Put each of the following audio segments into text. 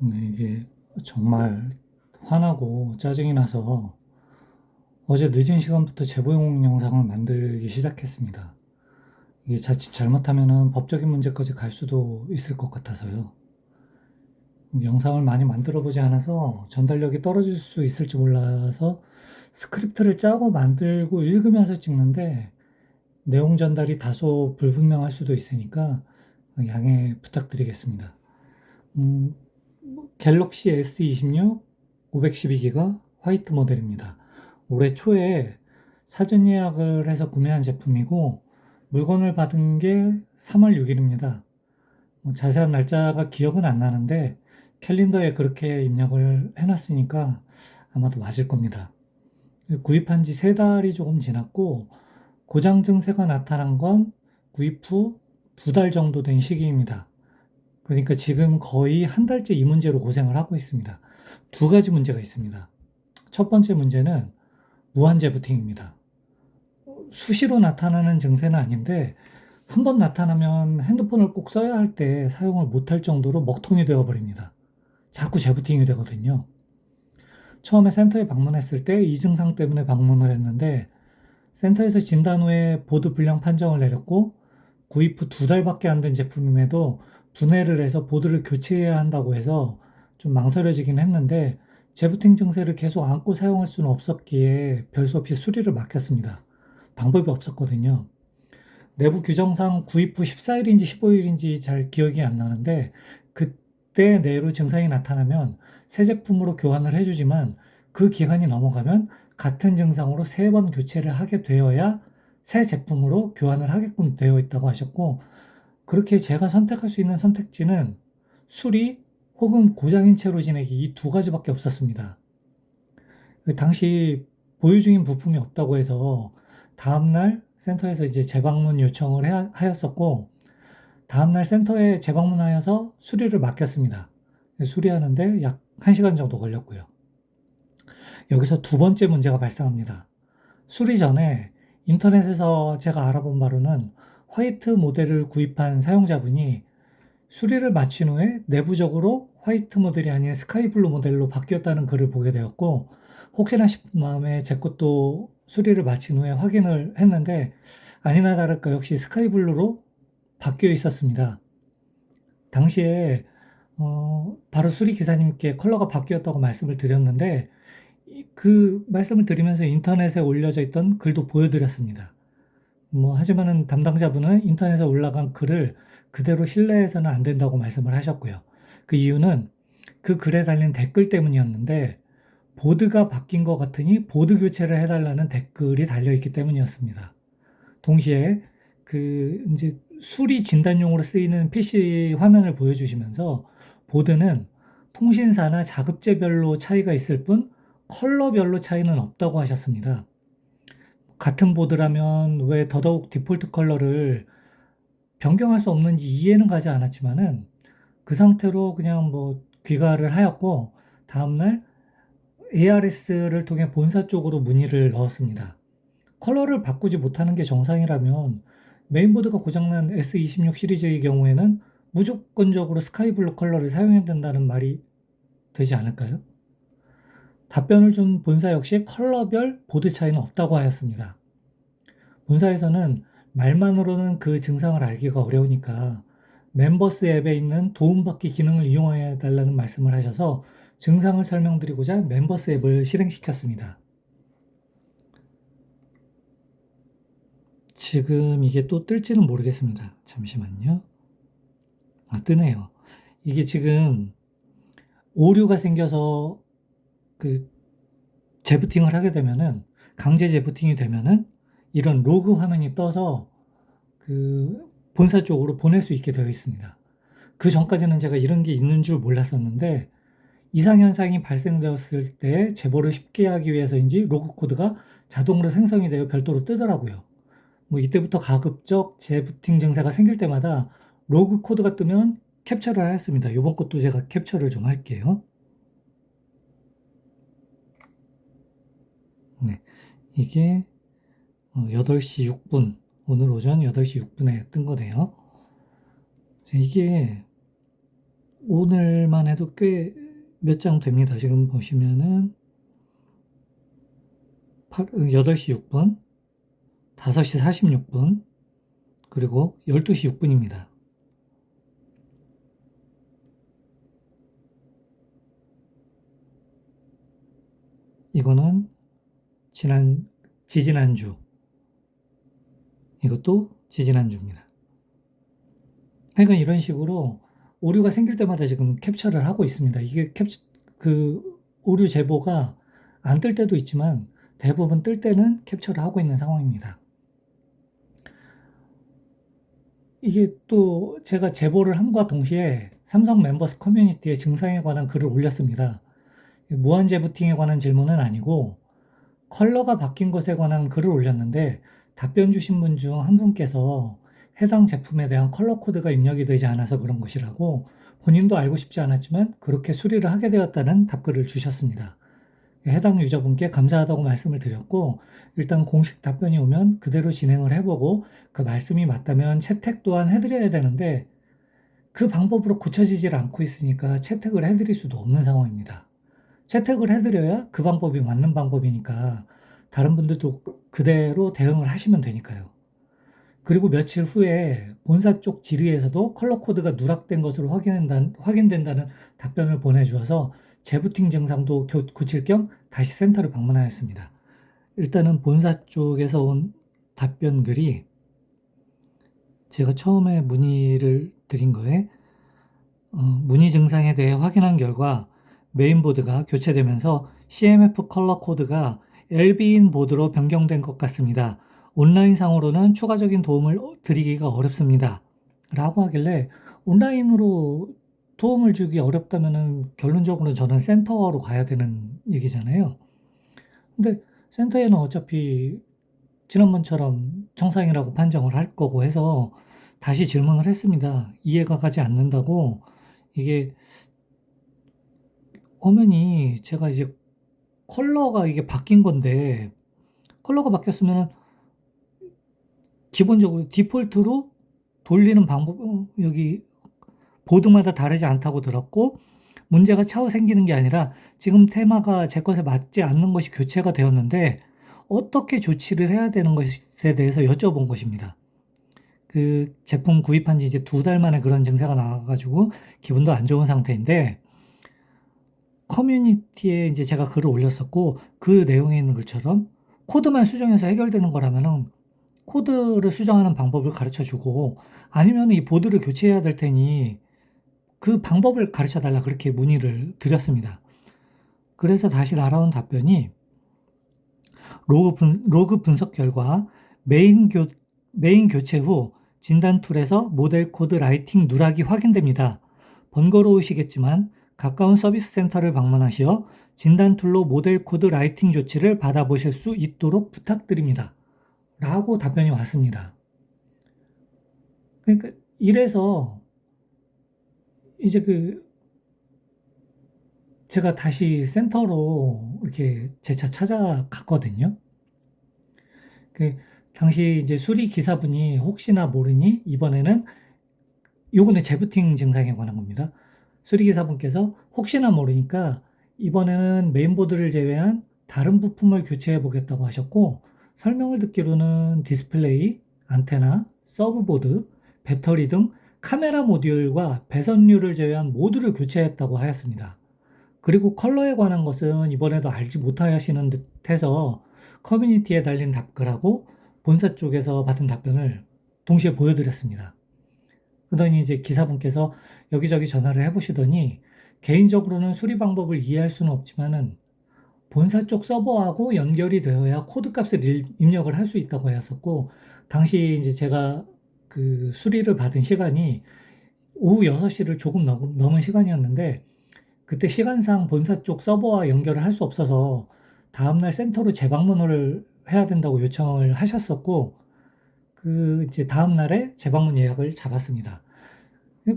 이게 정말 화나고 짜증이 나서 어제 늦은 시간부터 제보용 영상을 만들기 시작했습니다. 이게 자칫 잘못하면은 법적인 문제까지 갈 수도 있을 것 같아서요. 영상을 많이 만들어 보지 않아서 전달력이 떨어질 수 있을지 몰라서 스크립트를 짜고 만들고 읽으면서 찍는데 내용 전달이 다소 불분명할 수도 있으니까 양해 부탁드리겠습니다. 음, 갤럭시 S26 512기가 화이트 모델입니다. 올해 초에 사전 예약을 해서 구매한 제품이고 물건을 받은 게 3월 6일입니다. 자세한 날짜가 기억은 안 나는데 캘린더에 그렇게 입력을 해놨으니까 아마도 맞을 겁니다. 구입한 지 3달이 조금 지났고 고장 증세가 나타난 건 구입 후 2달 정도 된 시기입니다. 그러니까 지금 거의 한 달째 이 문제로 고생을 하고 있습니다. 두 가지 문제가 있습니다. 첫 번째 문제는 무한재부팅입니다. 수시로 나타나는 증세는 아닌데 한 번 나타나면 핸드폰을 꼭 써야 할 때 사용을 못할 정도로 먹통이 되어버립니다. 자꾸 재부팅이 되거든요. 처음에 센터에 방문했을 때 이 증상 때문에 방문을 했는데 센터에서 진단 후에 보드 불량 판정을 내렸고 구입 후 2달밖에 안 된 제품임에도 분해를 해서 보드를 교체해야 한다고 해서 좀 망설여지긴 했는데 재부팅 증세를 계속 안고 사용할 수는 없었기에 별 수 없이 수리를 맡겼습니다. 방법이 없었거든요. 내부 규정상 구입 후 14일인지 15일인지 잘 기억이 안 나는데 그때 내로 증상이 나타나면 새 제품으로 교환을 해주지만 그 기간이 넘어가면 같은 증상으로 3번 교체를 하게 되어야 새 제품으로 교환을 하게끔 되어 있다고 하셨고 그렇게 제가 선택할 수 있는 선택지는 수리 혹은 고장인 채로 지내기 이 두 가지밖에 없었습니다. 그 당시 보유 중인 부품이 없다고 해서 다음날 센터에서 이제 재방문 요청을 하였었고 다음날 센터에 재방문하여서 수리를 맡겼습니다. 수리하는데 약 1시간 정도 걸렸고요. 여기서 두 번째 문제가 발생합니다. 수리 전에 인터넷에서 제가 알아본 바로는 화이트 모델을 구입한 사용자분이 수리를 마친 후에 내부적으로 화이트 모델이 아닌 스카이 블루 모델로 바뀌었다는 글을 보게 되었고 혹시나 싶은 마음에 제 것도 수리를 마친 후에 확인을 했는데 아니나 다를까 역시 스카이 블루로 바뀌어 있었습니다. 당시에 바로 수리 기사님께 컬러가 바뀌었다고 말씀을 드렸는데 그 말씀을 드리면서 인터넷에 올려져 있던 글도 보여드렸습니다. 하지만은 담당자분은 인터넷에 올라간 글을 그대로 신뢰해서는 안 된다고 말씀을 하셨고요. 그 이유는 그 글에 달린 댓글 때문이었는데 보드가 바뀐 것 같으니 보드 교체를 해달라는 댓글이 달려있기 때문이었습니다. 동시에 그 이제 수리 진단용으로 쓰이는 PC 화면을 보여주시면서 보드는 통신사나 자급제별로 차이가 있을 뿐 컬러별로 차이는 없다고 하셨습니다. 같은 보드라면 왜 더더욱 디폴트 컬러를 변경할 수 없는지 이해는 가지 않았지만은 그 상태로 그냥 귀가를 하였고 다음날 ARS를 통해 본사 쪽으로 문의를 넣었습니다. 컬러를 바꾸지 못하는 게 정상이라면 메인보드가 고장난 S26 시리즈의 경우에는 무조건적으로 스카이블루 컬러를 사용해야 된다는 말이 되지 않을까요? 답변을 준 본사 역시 컬러별 보드 차이는 없다고 하였습니다. 본사에서는 말만으로는 그 증상을 알기가 어려우니까 멤버스 앱에 있는 도움받기 기능을 이용해 달라는 말씀을 하셔서 증상을 설명드리고자 멤버스 앱을 실행시켰습니다. 지금 이게 또 뜰지는 모르겠습니다. 잠시만요. 뜨네요. 이게 지금 오류가 생겨서 그 재부팅을 하게 되면은 강제 재부팅이 되면은 이런 로그 화면이 떠서 그 본사 쪽으로 보낼 수 있게 되어 있습니다. 그 전까지는 제가 이런 게 있는 줄 몰랐었는데 이상 현상이 발생되었을 때 제보를 쉽게 하기 위해서인지 로그 코드가 자동으로 생성이 되어 별도로 뜨더라고요. 이때부터 가급적 재부팅 증세가 생길 때마다 로그 코드가 뜨면 캡처를 하였습니다. 이번 것도 제가 캡처를 좀 할게요. 네, 이게 8시 6분, 오늘 오전 8시 6분에 뜬 거네요. 이게 오늘만 해도 꽤 몇 장 됩니다. 지금 보시면은 8시 6분, 5시 46분, 그리고 12시 6분입니다. 이거는 지지난주. 이것도 지지난주입니다. 그러니까 이런 식으로 오류가 생길 때마다 지금 캡처를 하고 있습니다. 이게 오류 제보가 안 뜰 때도 있지만 대부분 뜰 때는 캡처를 하고 있는 상황입니다. 이게 또 제가 제보를 함과 동시에 삼성 멤버스 커뮤니티에 증상에 관한 글을 올렸습니다. 무한 재부팅에 관한 질문은 아니고 컬러가 바뀐 것에 관한 글을 올렸는데 답변 주신 분 중 한 분께서 해당 제품에 대한 컬러 코드가 입력이 되지 않아서 그런 것이라고 본인도 알고 싶지 않았지만 그렇게 수리를 하게 되었다는 답글을 주셨습니다. 해당 유저분께 감사하다고 말씀을 드렸고 일단 공식 답변이 오면 그대로 진행을 해보고 그 말씀이 맞다면 채택 또한 해드려야 되는데 그 방법으로 고쳐지질 않고 있으니까 채택을 해드릴 수도 없는 상황입니다. 채택을 해드려야 그 방법이 맞는 방법이니까 다른 분들도 그대로 대응을 하시면 되니까요. 그리고 며칠 후에 본사 쪽 질의에서도 컬러 코드가 누락된 것으로 확인된다는 답변을 보내주어서 재부팅 증상도 고칠 겸 다시 센터를 방문하였습니다. 일단은 본사 쪽에서 온 답변 글이 제가 처음에 문의를 드린 거에 문의 증상에 대해 확인한 결과 메인보드가 교체되면서 CMF 컬러 코드가 LB인 보드로 변경된 것 같습니다. 온라인상으로는 추가적인 도움을 드리기가 어렵습니다. 라고 하길래 온라인으로 도움을 주기 어렵다면 결론적으로 저는 센터로 가야 되는 얘기잖아요. 근데 센터에는 어차피 지난번처럼 정상이라고 판정을 할 거고 해서 다시 질문을 했습니다. 이해가 가지 않는다고. 이게 화면이 제가 이제 컬러가 이게 바뀐 건데 컬러가 바뀌었으면 기본적으로 디폴트로 돌리는 방법 여기 보드마다 다르지 않다고 들었고 문제가 차후 생기는 게 아니라 지금 테마가 제 것에 맞지 않는 것이 교체가 되었는데 어떻게 조치를 해야 되는 것에 대해서 여쭤본 것입니다. 그 제품 구입한 지 이제 2달 만에 그런 증세가 나와가지고 기분도 안 좋은 상태인데 커뮤니티에 이제 제가 글을 올렸었고 그 내용에 있는 글처럼 코드만 수정해서 해결되는 거라면은 코드를 수정하는 방법을 가르쳐 주고 아니면 이 보드를 교체해야 될 테니 그 방법을 가르쳐 달라 그렇게 문의를 드렸습니다. 그래서 다시 날아온 답변이 로그 분석 결과 메인 교체 후 진단 툴에서 모델 코드 라이팅 누락이 확인됩니다. 번거로우시겠지만 가까운 서비스 센터를 방문하시어 진단 툴로 모델 코드 라이팅 조치를 받아보실 수 있도록 부탁드립니다. 라고 답변이 왔습니다. 그러니까 이래서 이제 제가 다시 센터로 이렇게 재차 찾아갔거든요. 당시 이제 수리 기사분이 혹시나 모르니 이번에는 요거는 재부팅 증상에 관한 겁니다. 수리 기사분께서 혹시나 모르니까 이번에는 메인보드를 제외한 다른 부품을 교체해 보겠다고 하셨고 설명을 듣기로는 디스플레이, 안테나, 서브보드, 배터리 등 카메라 모듈과 배선류를 제외한 모두를 교체했다고 하였습니다. 그리고 컬러에 관한 것은 이번에도 알지 못하시는 듯해서 커뮤니티에 달린 답글하고 본사 쪽에서 받은 답변을 동시에 보여드렸습니다. 그러더니 이제 기사분께서 여기저기 전화를 해보시더니 개인적으로는 수리 방법을 이해할 수는 없지만은 본사 쪽 서버하고 연결이 되어야 코드 값을 입력을 할 수 있다고 하였었고 당시 이제 제가 그 수리를 받은 시간이 오후 6시를 조금 넘은 시간이었는데 그때 시간상 본사 쪽 서버와 연결을 할 수 없어서 다음날 센터로 재방문을 해야 된다고 요청을 하셨었고 이제 다음날에 재방문 예약을 잡았습니다.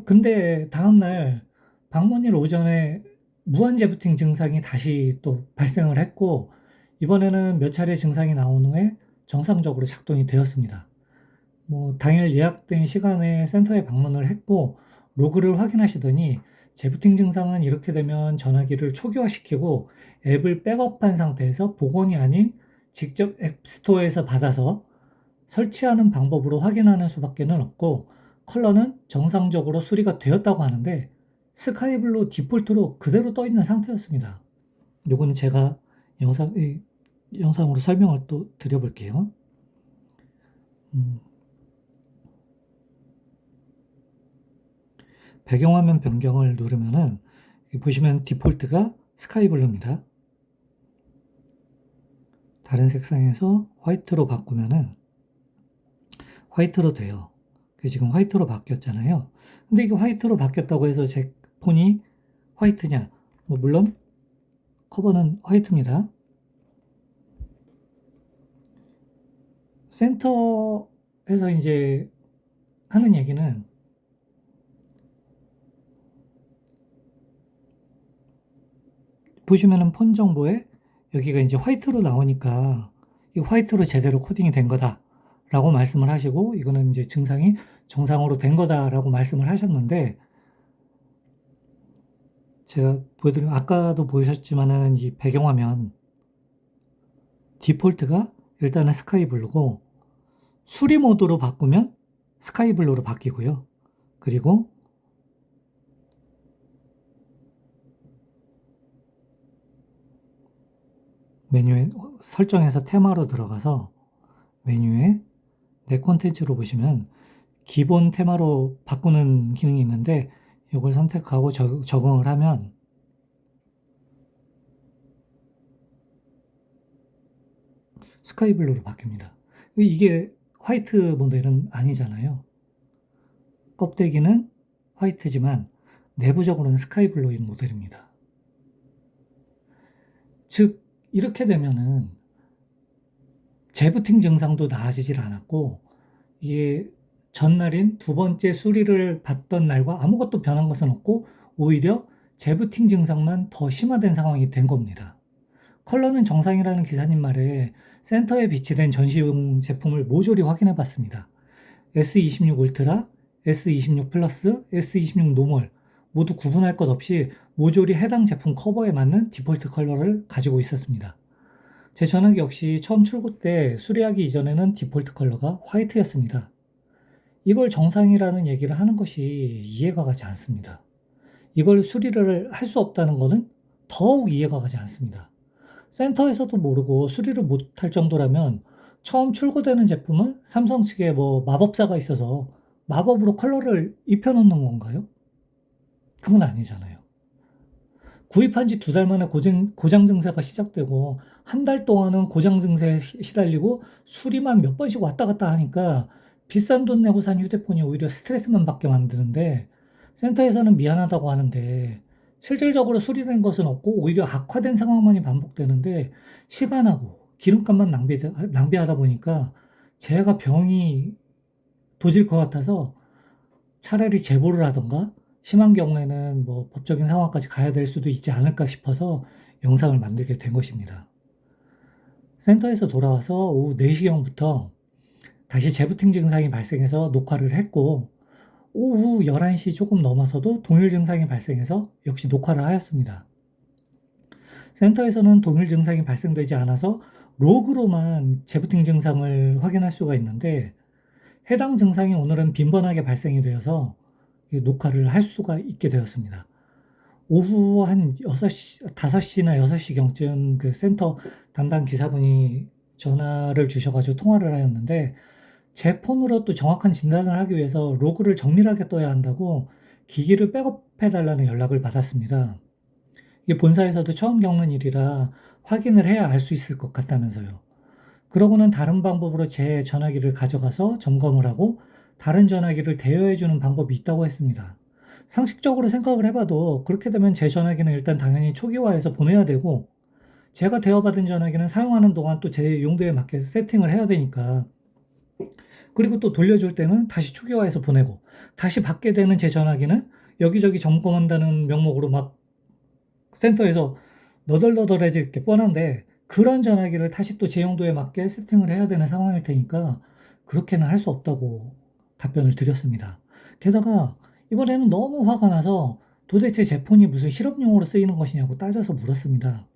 근데 다음날 방문일 오전에 무한 재부팅 증상이 다시 또 발생을 했고 이번에는 몇 차례 증상이 나온 후에 정상적으로 작동이 되었습니다. 당일 예약된 시간에 센터에 방문을 했고 로그를 확인하시더니 재부팅 증상은 이렇게 되면 전화기를 초기화시키고 앱을 백업한 상태에서 복원이 아닌 직접 앱스토어에서 받아서 설치하는 방법으로 확인하는 수밖에는 없고, 컬러는 정상적으로 수리가 되었다고 하는데 스카이블루 디폴트로 그대로 떠 있는 상태였습니다. 요거는 제가 영상으로 설명을 또 드려볼게요. 배경화면 변경을 누르면은 보시면 디폴트가 스카이블루입니다. 다른 색상에서 화이트로 바꾸면은 화이트로 돼요. 지금 화이트로 바뀌었잖아요. 근데 이게 화이트로 바뀌었다고 해서 제 폰이 화이트냐? 물론 커버는 화이트입니다. 센터에서 이제 하는 얘기는 보시면은 폰 정보에 여기가 이제 화이트로 나오니까 이 화이트로 제대로 코딩이 된 거다라고 말씀을 하시고, 이거는 이제 증상이 정상으로 된 거다라고 말씀을 하셨는데, 제가 보여드린 아까도 보셨지만은 이 배경화면 디폴트가 일단은 스카이 블루고 수리 모드로 바꾸면 스카이 블루로 바뀌고요. 그리고 메뉴에 설정에서 테마로 들어가서 메뉴에 내 콘텐츠로 보시면 기본 테마로 바꾸는 기능이 있는데, 이걸 선택하고 적응을 하면 스카이 블루로 바뀝니다. 이게 화이트 모델은 아니잖아요. 껍데기는 화이트지만 내부적으로는 스카이 블루인 모델입니다. 즉, 이렇게 되면은 재부팅 증상도 나아지질 않았고, 이게 전날인 두 번째 수리를 받던 날과 아무것도 변한 것은 없고 오히려 재부팅 증상만 더 심화된 상황이 된 겁니다. 컬러는 정상이라는 기사님 말에 센터에 비치된 전시용 제품을 모조리 확인해 봤습니다. S26 울트라, S26 플러스, S26 노멀 모두 구분할 것 없이 모조리 해당 제품 커버에 맞는 디폴트 컬러를 가지고 있었습니다. 제 전화기 역시 처음 출고 때 수리하기 이전에는 디폴트 컬러가 화이트였습니다. 이걸 정상이라는 얘기를 하는 것이 이해가 가지 않습니다. 이걸 수리를 할 수 없다는 것은 더욱 이해가 가지 않습니다. 센터에서도 모르고 수리를 못할 정도라면 처음 출고되는 제품은 삼성 측에 마법사가 있어서 마법으로 컬러를 입혀놓는 건가요? 그건 아니잖아요. 구입한 지 2달 만에 고장 증세가 시작되고 한 달 동안은 고장 증세에 시달리고 수리만 몇 번씩 왔다 갔다 하니까 비싼 돈 내고 산 휴대폰이 오히려 스트레스만 받게 만드는데, 센터에서는 미안하다고 하는데 실질적으로 수리된 것은 없고 오히려 악화된 상황만이 반복되는데, 시간하고 기름값만 낭비하다 보니까 제가 병이 도질 것 같아서 차라리 제보를 하던가 심한 경우에는 법적인 상황까지 가야 될 수도 있지 않을까 싶어서 영상을 만들게 된 것입니다. 센터에서 돌아와서 오후 4시경부터 다시 재부팅 증상이 발생해서 녹화를 했고, 오후 11시 조금 넘어서도 동일 증상이 발생해서 역시 녹화를 하였습니다. 센터에서는 동일 증상이 발생되지 않아서 로그로만 재부팅 증상을 확인할 수가 있는데, 해당 증상이 오늘은 빈번하게 발생이 되어서 녹화를 할 수가 있게 되었습니다. 오후 한 6시, 5시나 6시경쯤 그 센터 담당 기사분이 전화를 주셔가지고 통화를 하였는데, 제 폰으로 또 정확한 진단을 하기 위해서 로그를 정밀하게 떠야 한다고 기기를 백업해달라는 연락을 받았습니다. 이게 본사에서도 처음 겪는 일이라 확인을 해야 알 수 있을 것 같다면서요. 그러고는 다른 방법으로 제 전화기를 가져가서 점검을 하고 다른 전화기를 대여해주는 방법이 있다고 했습니다. 상식적으로 생각을 해봐도 그렇게 되면 제 전화기는 일단 당연히 초기화해서 보내야 되고, 제가 대여받은 전화기는 사용하는 동안 또 제 용도에 맞게 세팅을 해야 되니까, 그리고 또 돌려줄 때는 다시 초기화해서 보내고, 다시 받게 되는 제 전화기는 여기저기 점검한다는 명목으로 막 센터에서 너덜너덜해질 게 뻔한데, 그런 전화기를 다시 또 제 용도에 맞게 세팅을 해야 되는 상황일 테니까 그렇게는 할 수 없다고 답변을 드렸습니다. 게다가 이번에는 너무 화가 나서 도대체 제 폰이 무슨 실험용으로 쓰이는 것이냐고 따져서 물었습니다.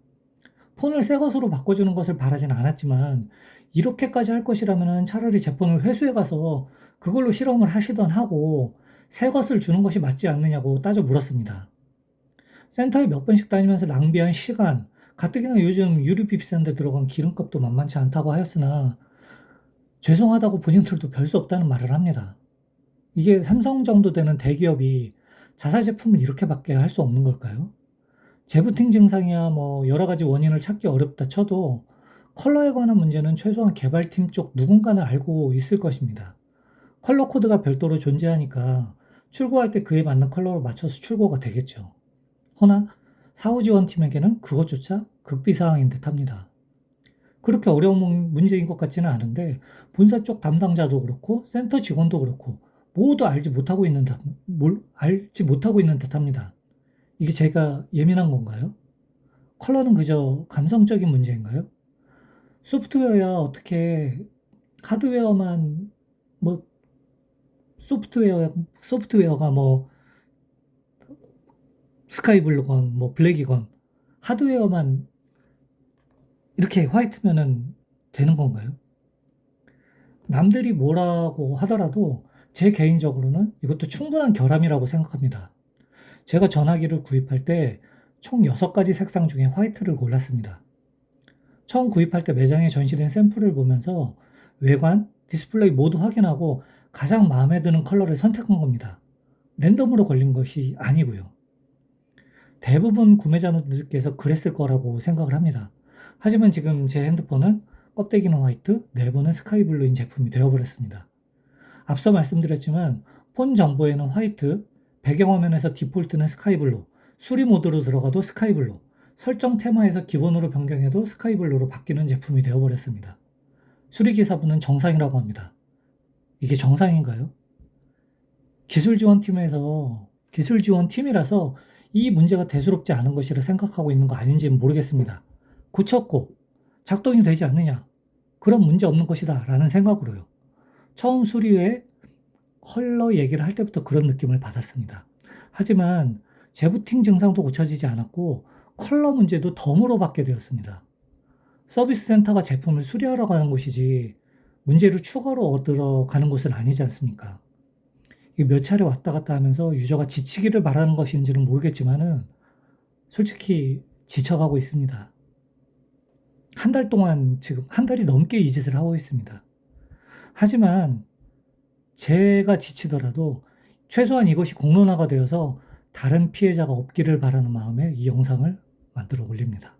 폰을 새 것으로 바꿔주는 것을 바라진 않았지만 이렇게까지 할 것이라면 차라리 제 폰을 회수해 가서 그걸로 실험을 하시던 하고 새 것을 주는 것이 맞지 않느냐고 따져 물었습니다. 센터에 몇 번씩 다니면서 낭비한 시간, 가뜩이나 요즘 유류비 비싼 데 들어간 기름값도 만만치 않다고 하였으나 죄송하다고 본인들도 별 수 없다는 말을 합니다. 이게 삼성 정도 되는 대기업이 자사 제품을 이렇게밖에 할 수 없는 걸까요? 재부팅 증상이야 뭐 여러 가지 원인을 찾기 어렵다 쳐도 컬러에 관한 문제는 최소한 개발팀 쪽 누군가는 알고 있을 것입니다. 컬러 코드가 별도로 존재하니까 출고할 때 그에 맞는 컬러로 맞춰서 출고가 되겠죠. 허나 사후 지원팀에게는 그것조차 극비사항인 듯합니다. 그렇게 어려운 문제인 것 같지는 않은데 본사 쪽 담당자도 그렇고 센터 직원도 그렇고 모두 알지 못하고 있는 듯합니다. 이게 제가 예민한 건가요? 컬러는 그저 감성적인 문제인가요? 소프트웨어야 어떻게 하드웨어만 뭐 소프트웨어가 뭐 스카이블루건 뭐 블랙이건 하드웨어만 이렇게 화이트면은 되는 건가요? 남들이 뭐라고 하더라도 제 개인적으로는 이것도 충분한 결함이라고 생각합니다. 제가 전화기를 구입할 때 총 6가지 색상 중에 화이트를 골랐습니다. 처음 구입할 때 매장에 전시된 샘플을 보면서 외관, 디스플레이 모두 확인하고 가장 마음에 드는 컬러를 선택한 겁니다. 랜덤으로 걸린 것이 아니고요. 대부분 구매자분들께서 그랬을 거라고 생각을 합니다. 하지만 지금 제 핸드폰은 껍데기는 화이트, 내부는 스카이블루인 제품이 되어버렸습니다. 앞서 말씀드렸지만 폰 정보에는 화이트, 배경화면에서 디폴트는 스카이블루, 수리 모드로 들어가도 스카이블루, 설정 테마에서 기본으로 변경해도 스카이블루로 바뀌는 제품이 되어버렸습니다. 수리기사분은 정상이라고 합니다. 이게 정상인가요? 기술지원팀이라서 이 문제가 대수롭지 않은 것이라 생각하고 있는 거 아닌지는 모르겠습니다. 고쳤고 작동이 되지 않느냐? 그런 문제 없는 것이다 라는 생각으로요. 처음 수리 후에 컬러 얘기를 할 때부터 그런 느낌을 받았습니다. 하지만 재부팅 증상도 고쳐지지 않았고 컬러 문제도 덤으로 받게 되었습니다. 서비스 센터가 제품을 수리하러 가는 곳이지 문제를 추가로 얻으러 가는 곳은 아니지 않습니까? 몇 차례 왔다 갔다 하면서 유저가 지치기를 바라는 것인지는 모르겠지만은 솔직히 지쳐가고 있습니다. 한 달 동안 지금 한 달이 넘게 이 짓을 하고 있습니다. 하지만 제가 지치더라도 최소한 이것이 공론화가 되어서 다른 피해자가 없기를 바라는 마음에 이 영상을 만들어 올립니다.